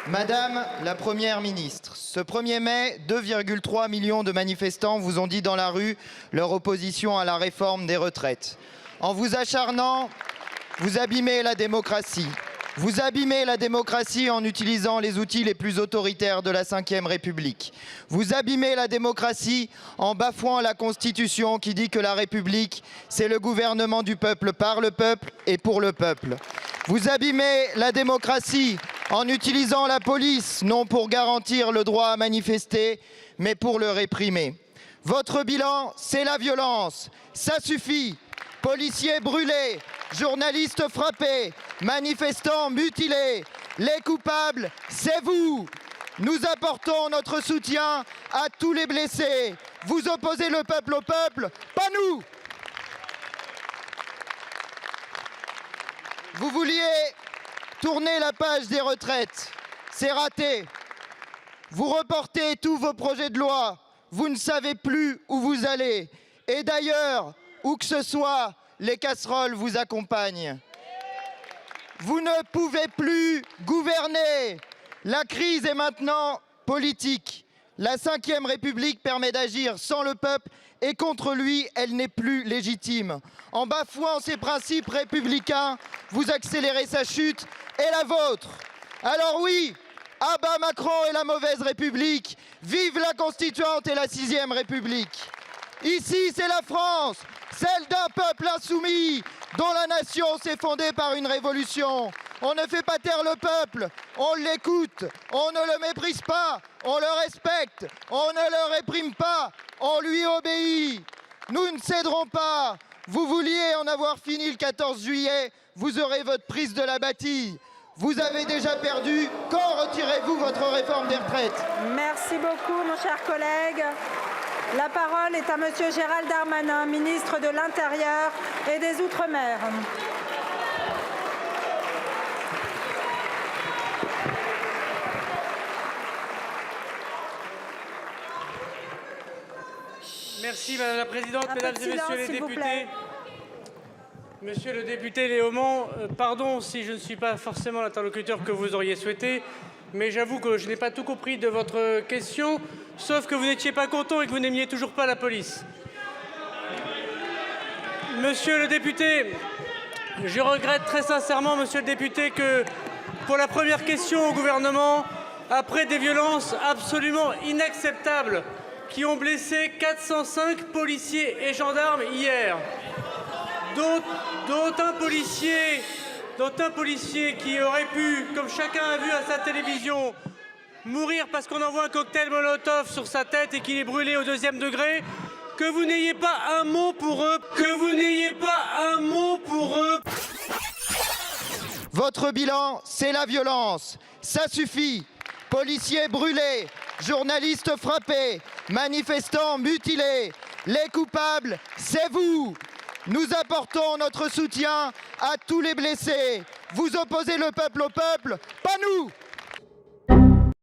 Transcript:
Madame la Première ministre, ce 1er mai, 2,3 millions de manifestants vous ont dit dans la rue leur opposition à la réforme des retraites. En vous acharnant, vous abîmez la démocratie. Vous abîmez la démocratie en utilisant les outils les plus autoritaires de la Ve République. Vous abîmez la démocratie en bafouant la Constitution qui dit que la République, c'est le gouvernement du peuple par le peuple et pour le peuple. Vous abîmez la démocratie en utilisant la police, non pour garantir le droit à manifester, mais pour le réprimer. Votre bilan, c'est la violence. Ça suffit. Policiers brûlés, journalistes frappés, manifestants mutilés. Les coupables, c'est vous. Nous apportons notre soutien à tous les blessés. Vous opposez le peuple au peuple, pas nous. Vous vouliez tourner la page des retraites. C'est raté. Vous reportez tous vos projets de loi. Vous ne savez plus où vous allez. Et d'ailleurs, où que ce soit, les casseroles vous accompagnent. Vous ne pouvez plus gouverner. La crise est maintenant politique. La Ve République permet d'agir sans le peuple et contre lui, elle n'est plus légitime. En bafouant ses principes républicains, vous accélérez sa chute et la vôtre. Alors oui, à bas Macron et la mauvaise République, vive la Constituante et la 6e République. Ici, c'est la France, celle d'un peuple insoumis, dont la nation s'est fondée par une révolution. On ne fait pas taire le peuple, on l'écoute, on ne le méprise pas, on le respecte, on ne le réprime pas, on lui obéit. Nous ne céderons pas. Vous vouliez en avoir fini le 14 juillet, vous aurez votre prise de la bâtie. Vous avez déjà perdu. Quand retirez-vous votre réforme des retraites? Merci beaucoup, mon cher collègue. La parole est à monsieur Gérald Darmanin, ministre de l'Intérieur et des Outre-mer. Merci Madame la Présidente, Mesdames et Messieurs les députés. Monsieur le député Léaumont, pardon si je ne suis pas forcément l'interlocuteur que vous auriez souhaité, mais j'avoue que je n'ai pas tout compris de votre question, sauf que vous n'étiez pas content et que vous n'aimiez toujours pas la police. Monsieur le député, je regrette très sincèrement, monsieur le député, que pour la première question au gouvernement, après des violences absolument inacceptables qui ont blessé 405 policiers et gendarmes hier, dont un policier qui aurait pu, comme chacun a vu à sa télévision, mourir parce qu'on envoie un cocktail Molotov sur sa tête et qu'il est brûlé au 2e degré, que vous n'ayez pas un mot pour eux, Votre bilan, c'est la violence. Ça suffit. Policiers brûlés, journalistes frappés, manifestants mutilés. Les coupables, c'est vous. Nous apportons notre soutien à tous les blessés. Vous opposez le peuple au peuple, pas nous.